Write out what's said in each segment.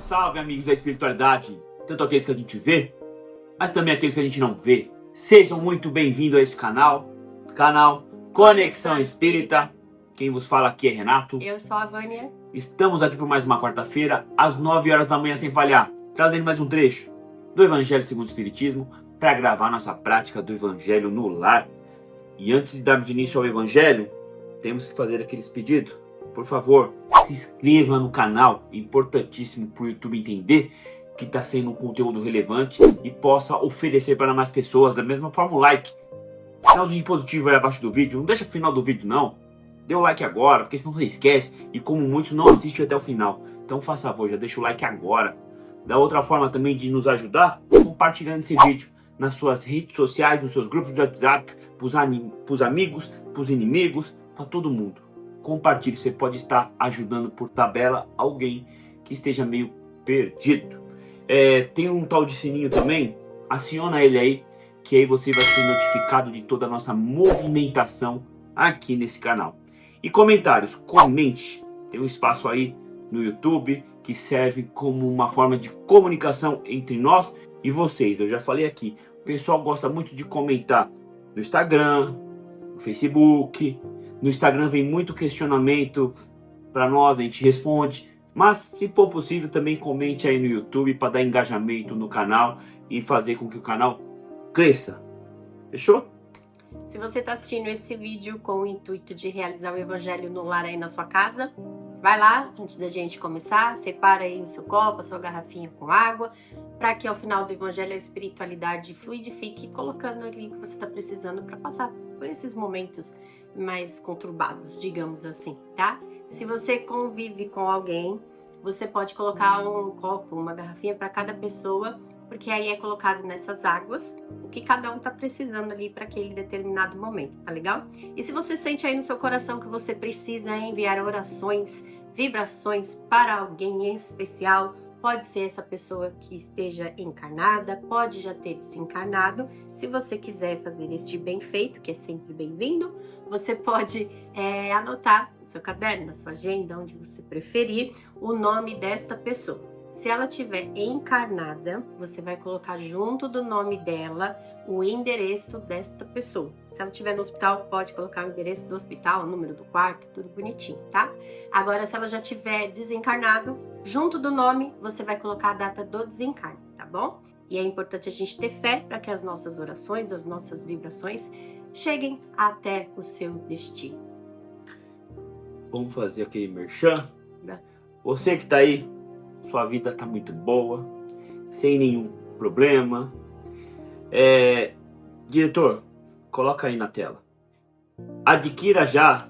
salve, amigos da espiritualidade, tanto aqueles que a gente vê, mas também aqueles que a gente não vê. Sejam muito bem-vindos a este canal Conexão Espírita. Quem vos fala aqui é Renato. Eu sou a Vânia. Estamos aqui por mais uma quarta-feira, às 9 horas da manhã sem falhar, trazendo mais um trecho do Evangelho segundo o Espiritismo para gravar nossa prática do Evangelho no lar. E antes de darmos início ao Evangelho, temos que fazer aqueles pedidos. Por favor, se inscreva no canal, é importantíssimo para o YouTube entender que está sendo um conteúdo relevante e possa oferecer para mais pessoas. Da mesma forma, o like. Sinalzinho positivo aí abaixo do vídeo, não deixa pro final do vídeo não. Dê o like agora, porque senão você esquece e como muitos não assistem até o final. Então faça favor, já deixa o like agora. Da outra forma também de nos ajudar, compartilhando esse vídeo nas suas redes sociais, nos seus grupos de WhatsApp, pros amigos, pros inimigos, para todo mundo. Compartilhe, você pode estar ajudando por tabela alguém que esteja meio perdido. Tem um tal de sininho também, aciona ele aí, que aí você vai ser notificado de toda a nossa movimentação aqui nesse canal. E comentários, comente, tem um espaço aí no YouTube que serve como uma forma de comunicação entre nós e vocês. Eu já falei aqui, o pessoal gosta muito de comentar no Instagram, no Facebook. No Instagram vem muito questionamento para nós, a gente responde. Mas se for possível também comente aí no YouTube para dar engajamento no canal e fazer com que o canal cresça. Fechou? Se você está assistindo esse vídeo com o intuito de realizar o Evangelho no lar aí na sua casa, vai lá, antes da gente começar, separa aí o seu copo, a sua garrafinha com água, para que ao final do Evangelho a espiritualidade fluidifique, colocando ali o que você está precisando para passar por esses momentos mais conturbados, digamos assim, tá? Se você convive com alguém, você pode colocar um copo, uma garrafinha para cada pessoa, porque aí é colocado nessas águas o que cada um tá precisando ali para aquele determinado momento, tá legal? E se você sente aí no seu coração que você precisa enviar orações, vibrações para alguém em especial, pode ser essa pessoa que esteja encarnada, pode já ter desencarnado. Se você quiser fazer este bem feito, que é sempre bem-vindo, você pode anotar no seu caderno, na sua agenda, onde você preferir, o nome desta pessoa. Se ela estiver encarnada, você vai colocar junto do nome dela o endereço desta pessoa. Se ela estiver no hospital, pode colocar o endereço do hospital, o número do quarto, tudo bonitinho, tá? Agora, se ela já estiver desencarnado, junto do nome, você vai colocar a data do desencarne, tá bom? E é importante a gente ter fé para que as nossas orações, as nossas vibrações cheguem até o seu destino. Vamos fazer aquele merchan. Você que tá aí, sua vida tá muito boa, sem nenhum problema. Diretor, coloca aí na tela. Adquira já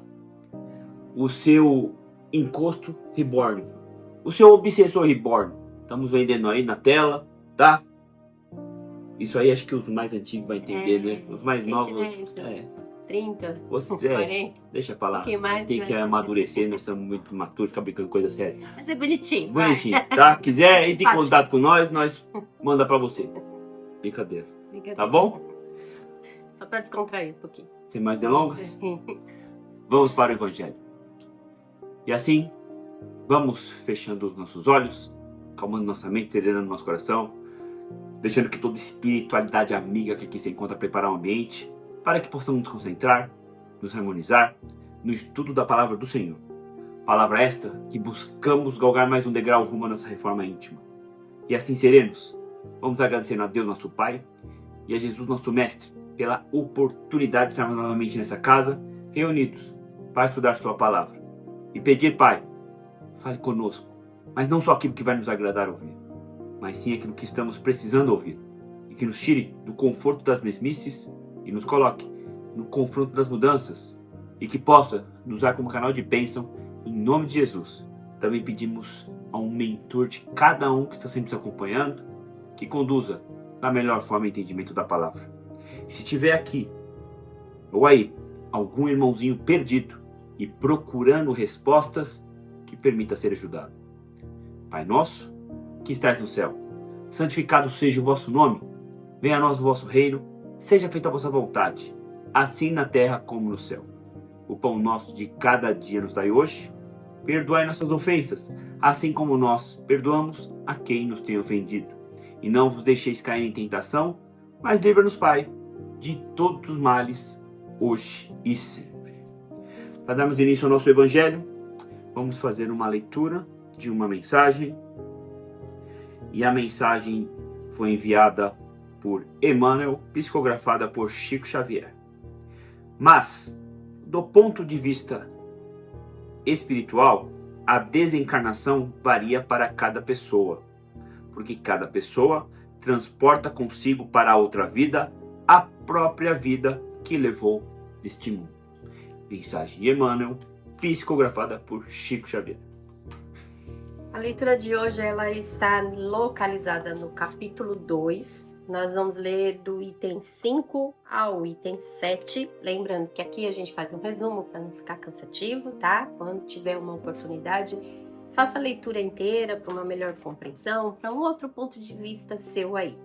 o seu encosto reborn, o seu obsessor reborn. Estamos vendendo aí na tela, tá? Isso aí acho que os mais antigos vão entender, né? Os mais novos, 30, você, 40. deixa pra lá. Mais, tem né? que amadurecer, nós estamos muito maturos, ficar brincando coisa séria. Mas é bonitinho. Bonitinho, tá? Quiser entre em contato com nós manda pra você. Brincadeira. Tá bom? Só pra descontrair um pouquinho. Sem mais delongas, vamos para o Evangelho. E assim, vamos fechando os nossos olhos, calmando nossa mente, serenando nosso coração, deixando que toda espiritualidade amiga que aqui se encontra preparar o ambiente, para que possamos nos concentrar, nos harmonizar no estudo da palavra do Senhor. Palavra esta que buscamos galgar mais um degrau rumo à nossa reforma íntima. E assim seremos. Vamos agradecendo a Deus nosso Pai e a Jesus nosso Mestre pela oportunidade de estarmos novamente nessa casa, reunidos para estudar sua palavra. E pedir, Pai, fale conosco, mas não só aquilo que vai nos agradar ouvir, mas sim aquilo que estamos precisando ouvir. E que nos tire do conforto das mesmices e nos coloque no confronto das mudanças, e que possa nos usar como canal de bênção, em nome de Jesus. Também pedimos a um mentor de cada um que está sempre nos acompanhando, que conduza da melhor forma o entendimento da palavra. E se tiver aqui, ou aí, algum irmãozinho perdido e procurando respostas, que permita ser ajudado. Pai nosso, que estás no céu, santificado seja o vosso nome, venha a nós o vosso reino, seja feita a vossa vontade, assim na terra como no céu. O pão nosso de cada dia nos dai hoje, perdoai nossas ofensas, assim como nós perdoamos a quem nos tem ofendido. E não vos deixeis cair em tentação, mas livra-nos, Pai, de todos os males, hoje e sempre. Para darmos início ao nosso Evangelho, vamos fazer uma leitura de uma mensagem. E a mensagem foi enviada por Emmanuel, psicografada por Chico Xavier. Mas, do ponto de vista espiritual, a desencarnação varia para cada pessoa, porque cada pessoa transporta consigo para a outra vida a própria vida que levou deste mundo. Mensagem de Emmanuel, psicografada por Chico Xavier. A leitura de hoje ela está localizada no capítulo 2. Nós vamos ler do item 5 ao item 7. Lembrando que aqui a gente faz um resumo para não ficar cansativo, tá? Quando tiver uma oportunidade, faça a leitura inteira para uma melhor compreensão, para um outro ponto de vista seu aí.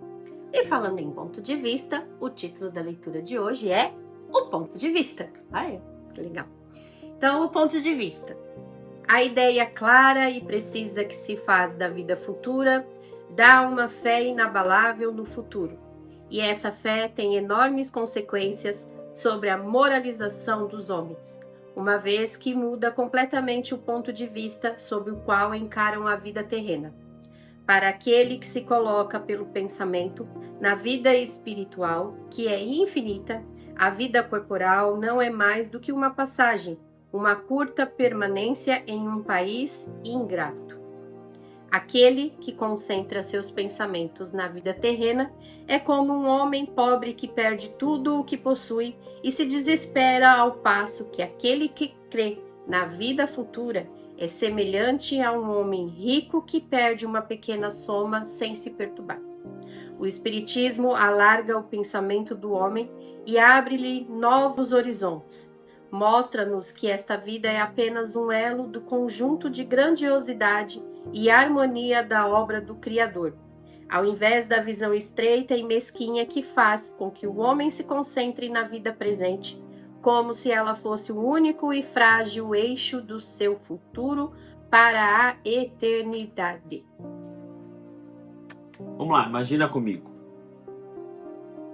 E falando em ponto de vista, o título da leitura de hoje é O Ponto de Vista. Que legal. Então, o ponto de vista. A ideia clara e precisa que se faz da vida futura dá uma fé inabalável no futuro. E essa fé tem enormes consequências sobre a moralização dos homens, uma vez que muda completamente o ponto de vista sob o qual encaram a vida terrena. Para aquele que se coloca pelo pensamento na vida espiritual, que é infinita, a vida corporal não é mais do que uma passagem, uma curta permanência em um país ingrato. Aquele que concentra seus pensamentos na vida terrena é como um homem pobre que perde tudo o que possui e se desespera, ao passo que aquele que crê na vida futura é semelhante a um homem rico que perde uma pequena soma sem se perturbar. O Espiritismo alarga o pensamento do homem e abre-lhe novos horizontes. Mostra-nos que esta vida é apenas um elo do conjunto de grandiosidade e harmonia da obra do Criador, ao invés da visão estreita e mesquinha que faz com que o homem se concentre na vida presente, como se ela fosse o único e frágil eixo do seu futuro para a eternidade. Vamos lá, imagina comigo.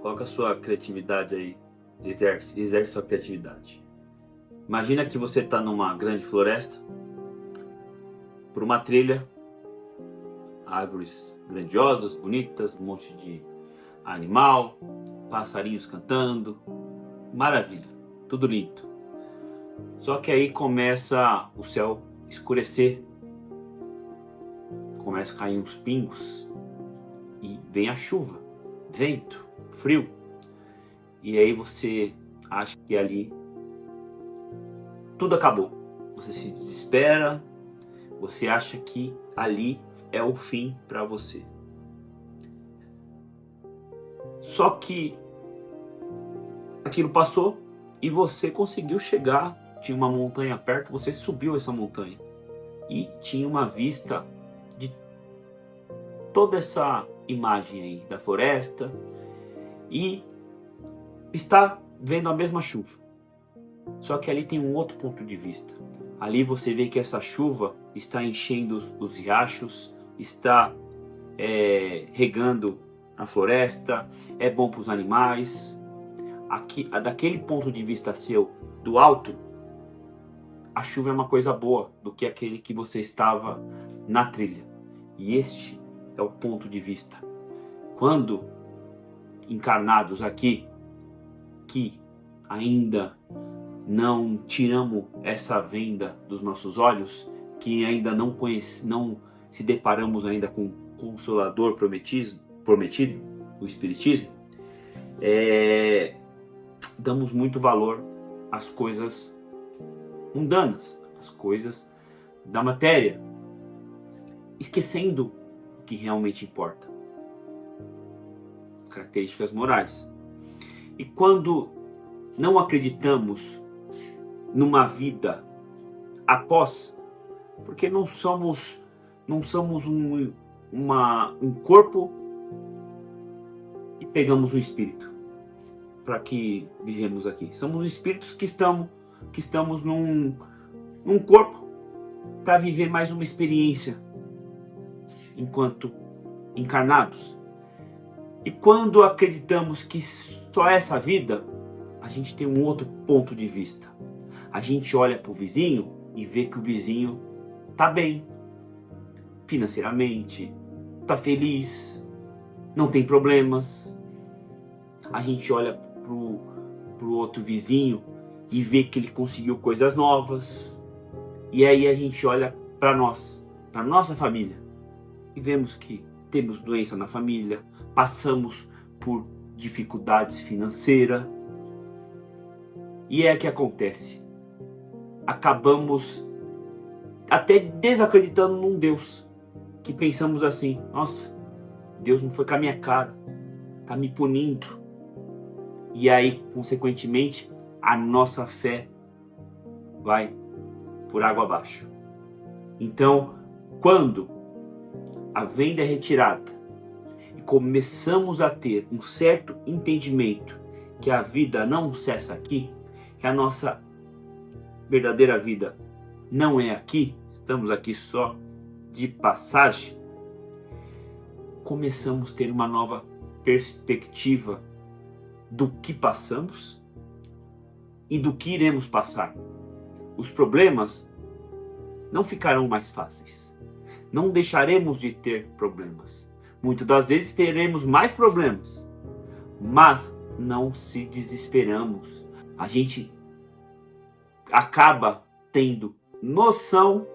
Coloca a sua criatividade aí, exerce sua criatividade. Imagina que você está numa grande floresta, por uma trilha, árvores grandiosas, bonitas, um monte de animal, passarinhos cantando, maravilha, tudo lindo. Só que aí começa o céu escurecer, começa a cair uns pingos e vem a chuva, vento, frio. E aí você acha que ali tudo acabou. Você se desespera, você acha que ali é o fim para você. Só que aquilo passou e você conseguiu chegar. Tinha uma montanha perto, você subiu essa montanha e tinha uma vista de toda essa imagem aí da floresta e está vendo a mesma chuva. Só que ali tem um outro ponto de vista. Ali você vê que essa chuva está enchendo os riachos, está regando a floresta, é bom para os animais. Aqui, daquele ponto de vista seu, do alto, a chuva é uma coisa boa do que aquele que você estava na trilha. E este é o ponto de vista. Quando encarnados aqui, que ainda não tiramos essa venda dos nossos olhos, que ainda não se deparamos ainda com o Consolador prometido, o Espiritismo, damos muito valor às coisas mundanas, às coisas da matéria, esquecendo o que realmente importa, as características morais. E quando não acreditamos numa vida após, porque não somos um corpo e pegamos um espírito para que vivemos aqui. Somos espíritos que estamos num corpo para viver mais uma experiência enquanto encarnados. E quando acreditamos que só essa vida, a gente tem um outro ponto de vista. A gente olha para o vizinho e vê que o vizinho está bem financeiramente, está feliz, não tem problemas. A gente olha pro outro vizinho e vê que ele conseguiu coisas novas. E aí a gente olha para nós, para nossa família, e vemos que temos doença na família, passamos por dificuldades financeiras. E é o que acontece. Acabamos até desacreditando num Deus, que pensamos assim: nossa, Deus não foi com a minha cara, tá me punindo. E aí, consequentemente, a nossa fé vai por água abaixo. Então, quando a venda é retirada e começamos a ter um certo entendimento que a vida não cessa aqui, que a nossa verdadeira vida não é aqui, estamos aqui só de passagem, começamos a ter uma nova perspectiva do que passamos e do que iremos passar. Os problemas não ficarão mais fáceis. Não deixaremos de ter problemas. Muitas das vezes teremos mais problemas, mas não se desesperamos. A gente acaba tendo noção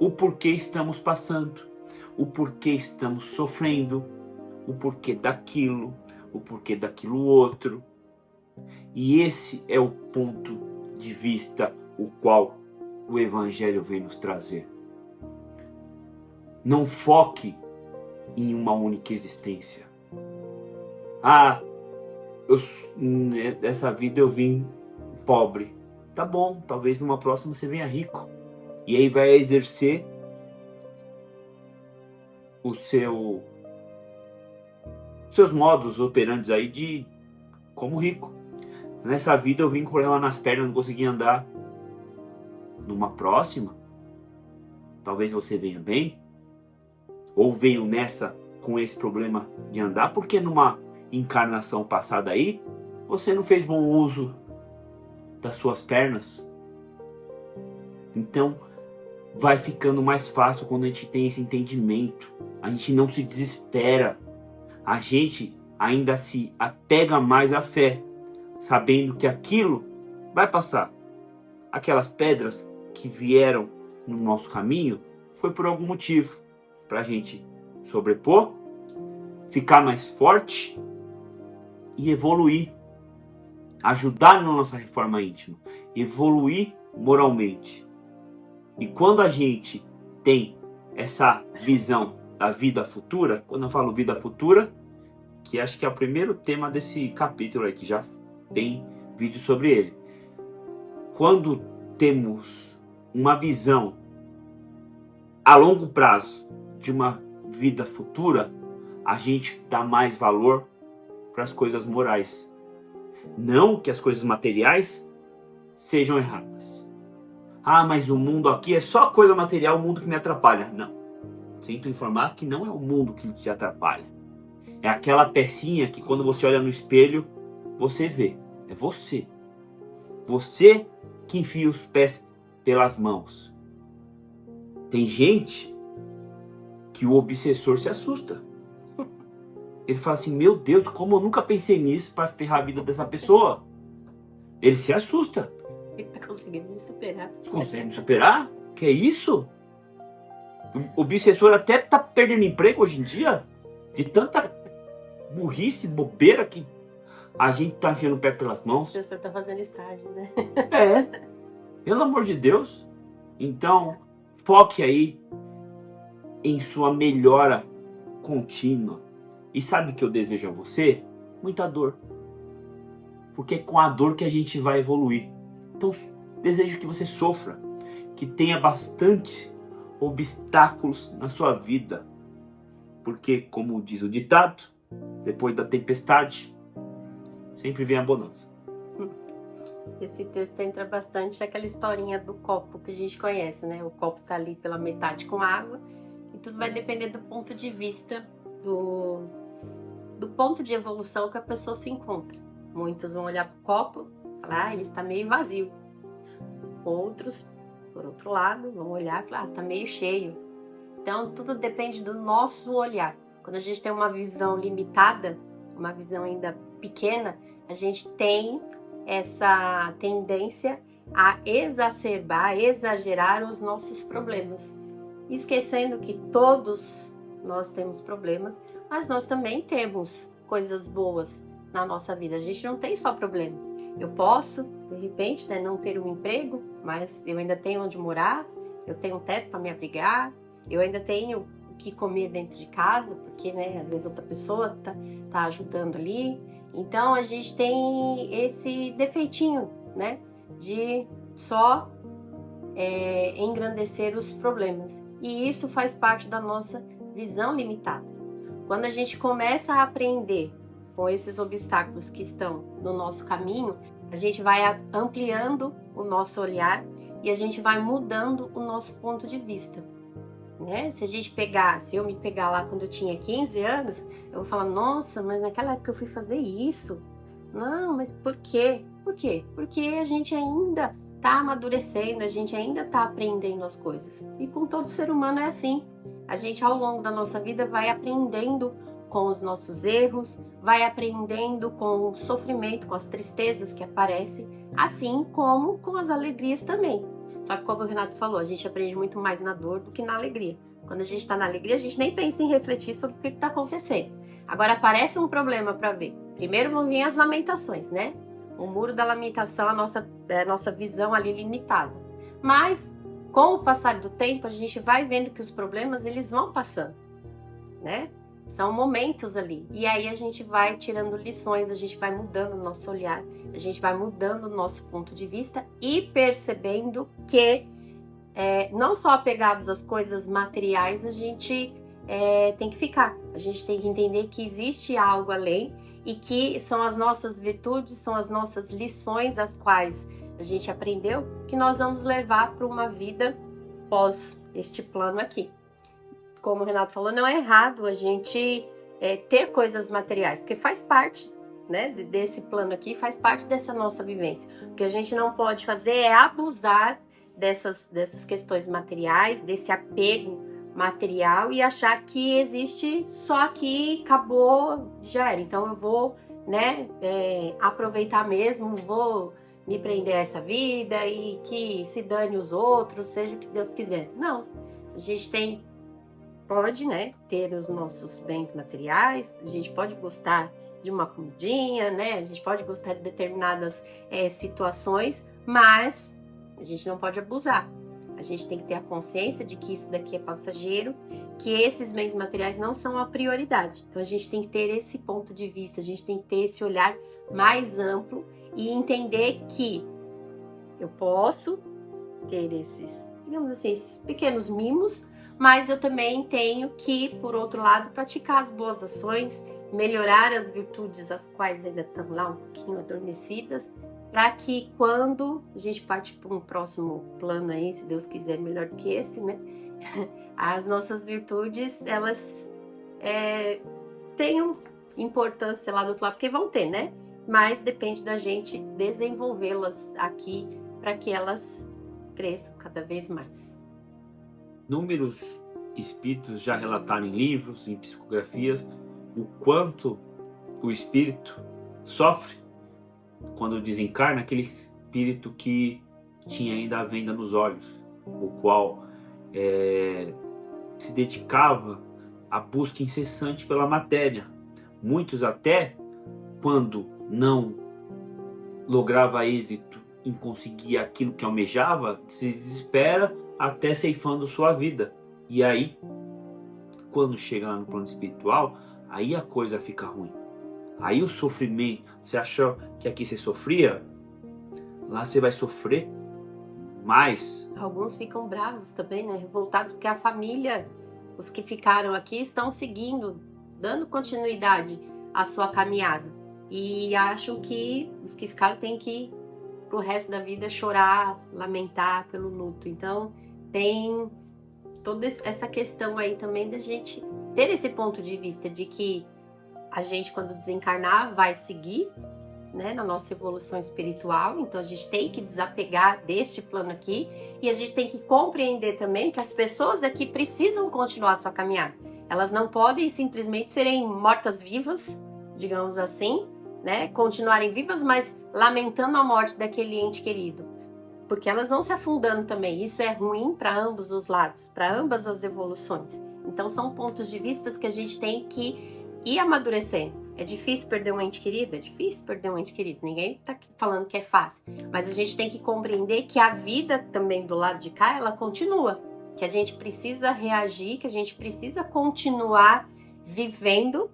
o porquê estamos passando, o porquê estamos sofrendo, o porquê daquilo, o porquê daquilo outro. E esse é o ponto de vista o qual o Evangelho vem nos trazer. Não foque em uma única existência. Dessa vida eu vim pobre. Tá bom, talvez numa próxima você venha rico. E aí vai exercer seus modos operantes aí de como rico. Nessa vida eu vim com problema nas pernas, não conseguia andar. Numa próxima, talvez você venha bem, ou venha nessa com esse problema de andar, porque numa encarnação passada aí, você não fez bom uso das suas pernas. Então, vai ficando mais fácil quando a gente tem esse entendimento. A gente não se desespera. A gente ainda se apega mais à fé, sabendo que aquilo vai passar. Aquelas pedras que vieram no nosso caminho foi por algum motivo. Para a gente sobrepor, ficar mais forte e evoluir. Ajudar na nossa reforma íntima. Evoluir moralmente. E quando a gente tem essa visão da vida futura, quando eu falo vida futura, que acho que é o primeiro tema desse capítulo aí, que já tem vídeo sobre ele. Quando temos uma visão a longo prazo de uma vida futura, a gente dá mais valor para as coisas morais. Não que as coisas materiais sejam erradas. Mas o mundo aqui é só coisa material, o mundo que me atrapalha. Não. Sinto informar que não é o mundo que te atrapalha. É aquela pecinha que quando você olha no espelho, você vê. É você. Você que enfia os pés pelas mãos. Tem gente que o obsessor se assusta. Ele fala assim: meu Deus, como eu nunca pensei nisso para ferrar a vida dessa pessoa. Ele se assusta. Ele tá conseguindo me superar. Consegue me superar? Que é isso? O obsessor até tá perdendo emprego hoje em dia. De tanta burrice, bobeira que a gente tá enfiando o pé pelas mãos. O professor tá fazendo estágio, né? É. Pelo amor de Deus. Então, foque aí em sua melhora contínua. E sabe o que eu desejo a você? Muita dor. Porque é com a dor que a gente vai evoluir. Então, desejo que você sofra, que tenha bastante obstáculos na sua vida. Porque, como diz o ditado, depois da tempestade, sempre vem a bonança. Esse texto entra bastante naquela historinha do copo que a gente conhece, né? O copo tá ali pela metade com água e tudo vai depender do ponto de vista, do ponto de evolução que a pessoa se encontra. Muitos vão olhar pro copo e falar, ele está meio vazio. Outros, por outro lado, vão olhar e falar, tá meio cheio. Então, tudo depende do nosso olhar. Quando a gente tem uma visão limitada, uma visão ainda pequena, a gente tem essa tendência a exacerbar, a exagerar os nossos problemas. Esquecendo que todos nós temos problemas, mas nós também temos coisas boas na nossa vida. A gente não tem só problema. Eu posso, de repente, né, não ter um emprego, mas eu ainda tenho onde morar, eu tenho um teto para me abrigar, eu ainda tenho o que comer dentro de casa, porque, né, às vezes outra pessoa tá ajudando ali. Então, a gente tem esse defeitinho, né, de só engrandecer os problemas. E isso faz parte da nossa visão limitada. Quando a gente começa a aprender com esses obstáculos que estão no nosso caminho, a gente vai ampliando o nosso olhar e a gente vai mudando o nosso ponto de vista, né? Se eu me pegar lá quando eu tinha 15 anos, eu vou falar, nossa, mas naquela época eu fui fazer isso. Não, mas por quê? Por quê? Porque a gente ainda está amadurecendo, a gente ainda está aprendendo as coisas. E com todo ser humano é assim. A gente, ao longo da nossa vida, vai aprendendo com os nossos erros, vai aprendendo com o sofrimento, com as tristezas que aparecem, assim como com as alegrias também. Só que, como o Renato falou, a gente aprende muito mais na dor do que na alegria. Quando a gente está na alegria, a gente nem pensa em refletir sobre o que está acontecendo. Agora aparece um problema para ver. Primeiro vão vir as lamentações, né? O muro da lamentação, a nossa visão ali limitada. Mas, com o passar do tempo, a gente vai vendo que os problemas, eles vão passando, né? São momentos ali. E aí a gente vai tirando lições, a gente vai mudando o nosso olhar, a gente vai mudando o nosso ponto de vista e percebendo que não só apegados às coisas materiais, a gente tem que ficar. A gente tem que entender que existe algo além e que são as nossas virtudes, são as nossas lições, as quais a gente aprendeu, que nós vamos levar para uma vida pós este plano aqui. Como o Renato falou, não é errado a gente ter coisas materiais, porque faz parte, né, desse plano aqui, faz parte dessa nossa vivência. O que a gente não pode fazer é abusar dessas questões materiais, desse apego material e achar que existe só aqui, acabou, já era. Então eu vou, né, aproveitar mesmo, vou me prender a essa vida e que se dane os outros, seja o que Deus quiser. Não, a gente pode, né, ter os nossos bens materiais, a gente pode gostar de uma comidinha, né, a gente pode gostar de determinadas situações, mas a gente não pode abusar. A gente tem que ter a consciência de que isso daqui é passageiro, que esses bens materiais não são a prioridade. Então a gente tem que ter esse ponto de vista, a gente tem que ter esse olhar mais amplo e entender que eu posso ter esses, digamos assim, esses pequenos mimos, mas eu também tenho que, por outro lado, praticar as boas ações, melhorar as virtudes as quais ainda estão lá um pouquinho adormecidas, para que quando a gente parte para um próximo plano aí, se Deus quiser, melhor do que esse, né? As nossas virtudes, elas tenham importância lá do outro lado, porque vão ter, né? Mas depende da gente desenvolvê-las aqui para que elas cresçam cada vez mais. Inúmeros espíritos já relataram em livros, em psicografias, o quanto o espírito sofre quando desencarna, aquele espírito que tinha ainda a venda nos olhos, o qual se dedicava à busca incessante pela matéria. Muitos até, quando não lograva êxito em conseguir aquilo que almejava, se desespera até ceifando sua vida. E aí, quando chega lá no plano espiritual, aí a coisa fica ruim. Aí o sofrimento, você achou que aqui você sofria? Lá você vai sofrer mais. Alguns ficam bravos também, né? Revoltados, porque a família, os que ficaram aqui, estão seguindo, dando continuidade à sua caminhada. E acham que os que ficaram têm que pro resto da vida chorar, lamentar pelo luto. Então, tem toda essa questão aí também da gente ter esse ponto de vista de que a gente, quando desencarnar, vai seguir, né, na nossa evolução espiritual. Então, a gente tem que desapegar deste plano aqui e a gente tem que compreender também que as pessoas aqui precisam continuar a sua caminhada. Elas não podem simplesmente serem mortas-vivas, digamos assim, né, continuarem vivas, mas lamentando a morte daquele ente querido, porque elas vão se afundando também. Isso é ruim para ambos os lados, para ambas as evoluções. Então são pontos de vista que a gente tem que ir amadurecendo. É difícil perder um ente querido? É difícil perder um ente querido. Ninguém está falando que é fácil, mas a gente tem que compreender que a vida também do lado de cá, ela continua, que a gente precisa reagir, que a gente precisa continuar vivendo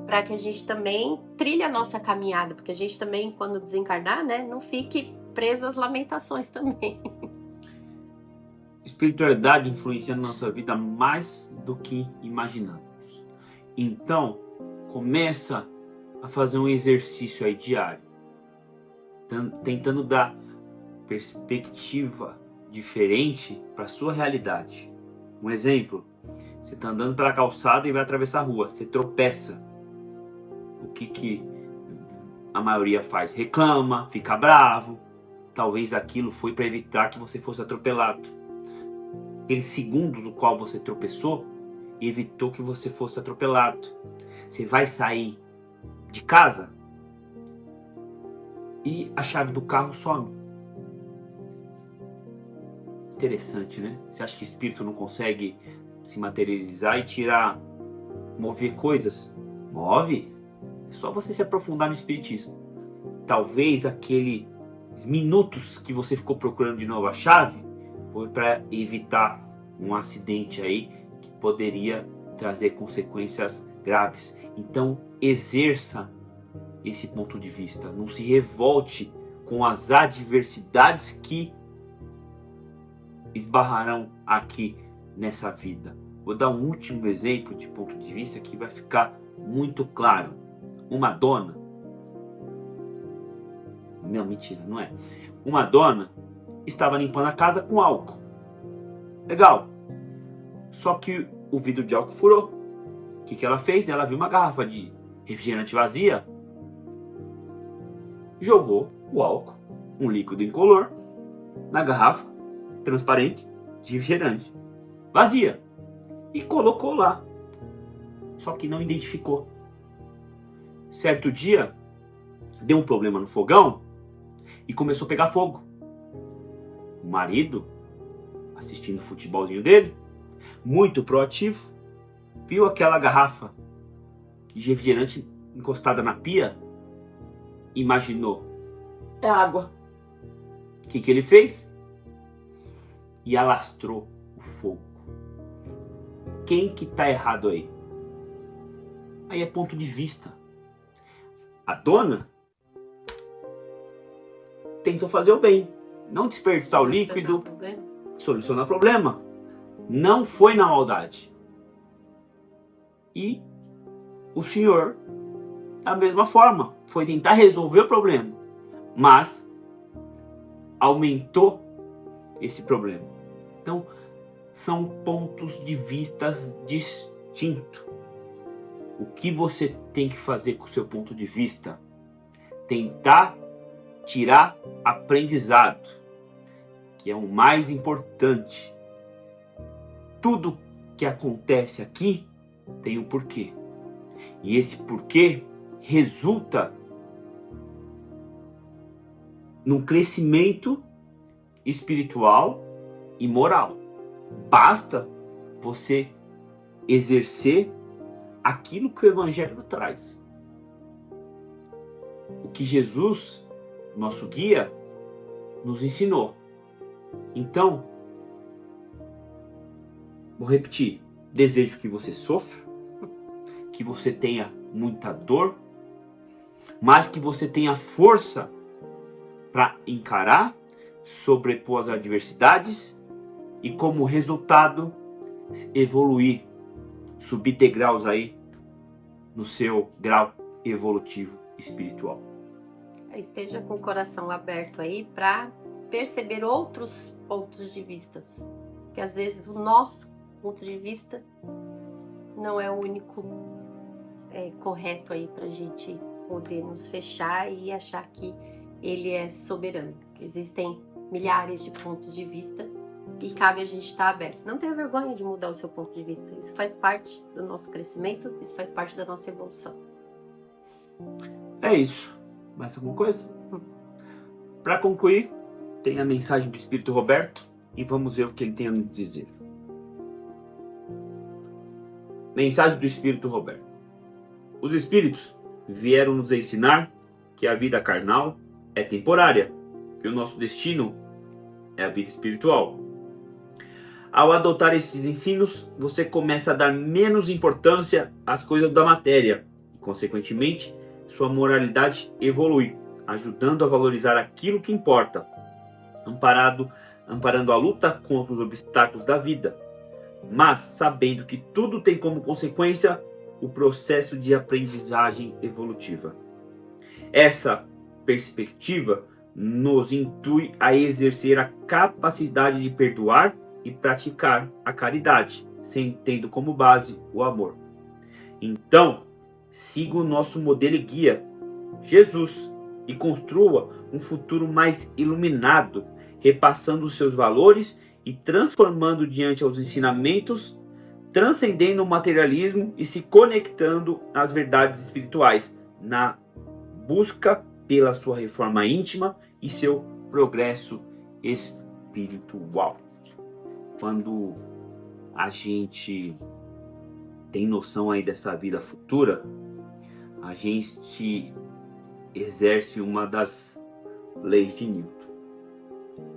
para que a gente também trilhe a nossa caminhada, porque a gente também, quando desencarnar, né, não fique preso às lamentações também. Espiritualidade influencia na nossa vida mais do que imaginamos. Então, começa a fazer um exercício aí diário, tentando dar perspectiva diferente para a sua realidade. Um exemplo, você está andando pela calçada e vai atravessar a rua, você tropeça. O que a maioria faz? Reclama, fica bravo. Talvez aquilo foi para evitar que você fosse atropelado. Aqueles segundos no qual você tropeçou evitou que você fosse atropelado. Você vai sair de casa e a chave do carro some. Interessante, né? Você acha que o espírito não consegue se materializar e mover coisas? Move. É só você se aprofundar no espiritismo. Talvez aqueles minutos que você ficou procurando de novo a chave foi para evitar um acidente aí que poderia trazer consequências graves. Então, exerça esse ponto de vista. Não se revolte com as adversidades que esbarrarão aqui nessa vida. Vou dar um último exemplo de ponto de vista que vai ficar muito claro. Uma dona... Não, mentira, não é. Uma dona estava limpando a casa com álcool. Legal. Só que o vidro de álcool furou. O que ela fez? Ela viu uma garrafa de refrigerante vazia, jogou o álcool, um líquido incolor, na garrafa transparente de refrigerante vazia e colocou lá. Só que não identificou. Certo dia, deu um problema no fogão e começou a pegar fogo. O marido, assistindo o futebolzinho dele, muito proativo, viu aquela garrafa de refrigerante encostada na pia, imaginou, é água. O que ele fez? E alastrou o fogo. Quem que tá errado aí? Aí é ponto de vista. A dona tentou fazer o bem, não desperdiçar o líquido, solucionar o problema. Não foi na maldade. E o senhor, da mesma forma, foi tentar resolver o problema, mas aumentou esse problema. Então, são pontos de vistas distintos. O que você tem que fazer com o seu ponto de vista? Tentar tirar aprendizado, que é o mais importante. Tudo que acontece aqui tem um porquê. E esse porquê resulta num crescimento espiritual e moral. Basta você exercer aquilo que o Evangelho traz. O que Jesus, nosso guia, nos ensinou. Então, vou repetir. Desejo que você sofra, que você tenha muita dor, mas que você tenha força para encarar, sobrepor as adversidades e, como resultado, evoluir, subir degraus aí no seu grau evolutivo espiritual. esteja com o coração aberto aí para perceber outros pontos de vista. Porque às vezes o nosso ponto de vista não é o único correto aí para a gente poder nos fechar e achar que ele é soberano. Existem milhares de pontos de vista e cabe a gente estar aberto. Não tenha vergonha de mudar o seu ponto de vista. Isso faz parte do nosso crescimento, isso faz parte da nossa evolução. É isso. Mais alguma coisa? Para concluir, tem a mensagem do Espírito Roberto e vamos ver o que ele tem a nos dizer. Mensagem do Espírito Roberto. Os Espíritos vieram nos ensinar que a vida carnal é temporária, que o nosso destino é a vida espiritual. Ao adotar esses ensinos, você começa a dar menos importância às coisas da matéria e, consequentemente, sua moralidade evolui, ajudando a valorizar aquilo que importa, amparando a luta contra os obstáculos da vida, mas sabendo que tudo tem como consequência o processo de aprendizagem evolutiva. Essa perspectiva nos intui a exercer a capacidade de perdoar e praticar a caridade, tendo como base o amor. Então, siga o nosso modelo e guia, Jesus, e construa um futuro mais iluminado, repassando os seus valores e transformando diante aos ensinamentos, transcendendo o materialismo e se conectando às verdades espirituais, na busca pela sua reforma íntima e seu progresso espiritual. Quando a gente tem noção aí dessa vida futura, a gente exerce uma das leis de Newton: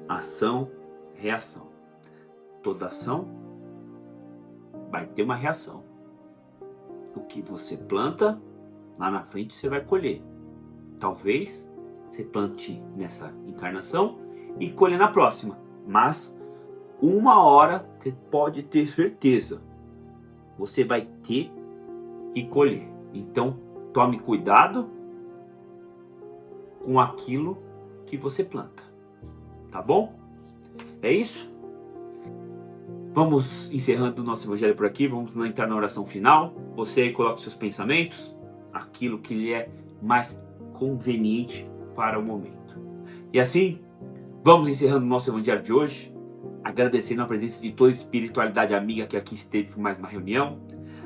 ação, reação. Toda ação vai ter uma reação. O que você planta, lá na frente você vai colher. Talvez você plante nessa encarnação e colhe na próxima, mas uma hora você pode ter certeza, você vai ter que colher. Então tome cuidado com aquilo que você planta, tá bom? É isso? Vamos encerrando o nosso evangelho por aqui, vamos entrar na oração final. Você aí coloca seus pensamentos, aquilo que lhe é mais conveniente para o momento. E assim, vamos encerrando o nosso evangelho de hoje, agradecendo a presença de toda a espiritualidade amiga que aqui esteve por mais uma reunião,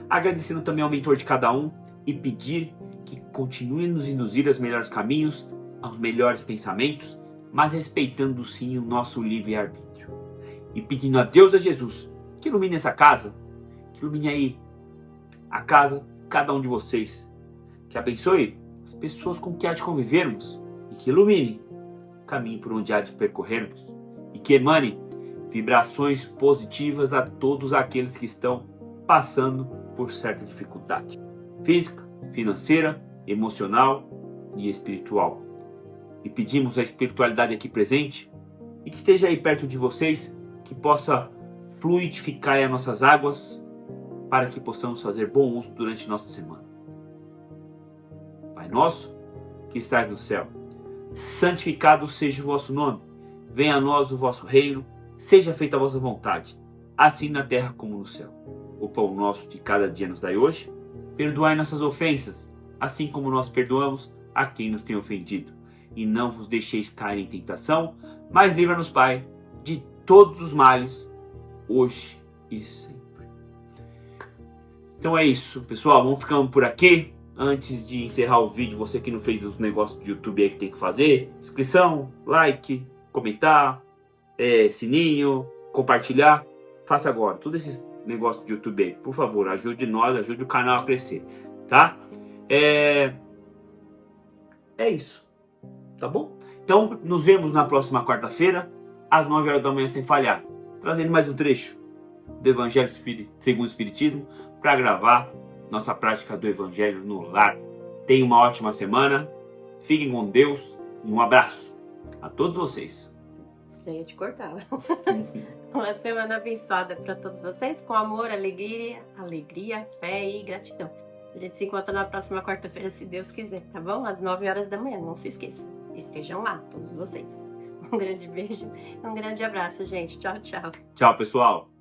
agradecendo também ao mentor de cada um e pedir que continue nos induzir aos melhores caminhos, aos melhores pensamentos, mas respeitando sim o nosso livre-arbítrio. E pedindo a Deus, a Jesus, que ilumine essa casa, que ilumine aí a casa de cada um de vocês, que abençoe as pessoas com que há de convivermos e que ilumine o caminho por onde há de percorrermos e que emane vibrações positivas a todos aqueles que estão passando por certa dificuldade física, financeira, emocional e espiritual. E pedimos a espiritualidade aqui presente e que esteja aí perto de vocês, que possa fluidificar as nossas águas para que possamos fazer bom uso durante nossa semana. Pai nosso, que estás no céu, santificado seja o vosso nome. Venha a nós o vosso reino, seja feita a vossa vontade, assim na terra como no céu. O pão nosso de cada dia nos dai hoje. Perdoai nossas ofensas, assim como nós perdoamos a quem nos tem ofendido. E não vos deixeis cair em tentação, mas livra-nos, Pai, de todos os males, hoje e sempre. Então é isso, pessoal. Vamos ficando por aqui. Antes de encerrar o vídeo, você que não fez os negócios do YouTube aí que tem que fazer: inscrição, like, comentar, sininho, compartilhar. Faça agora. Todos esses negócios do YouTube aí, por favor, ajude nós, ajude o canal a crescer, tá? É isso, tá bom? Então, nos vemos na próxima quarta-feira, às 9 horas da manhã, sem falhar, trazendo mais um trecho do Evangelho segundo o Espiritismo para gravar nossa prática do Evangelho no lar. Tenham uma ótima semana, fiquem com Deus e um abraço a todos vocês. Eu ia te cortar. Uma semana abençoada para todos vocês, com amor, alegria, fé e gratidão. A gente se encontra na próxima quarta-feira, se Deus quiser, tá bom? Às 9 horas da manhã, não se esqueça. estejam lá, todos vocês. Um grande beijo, um grande abraço, gente. Tchau, tchau. Tchau, pessoal.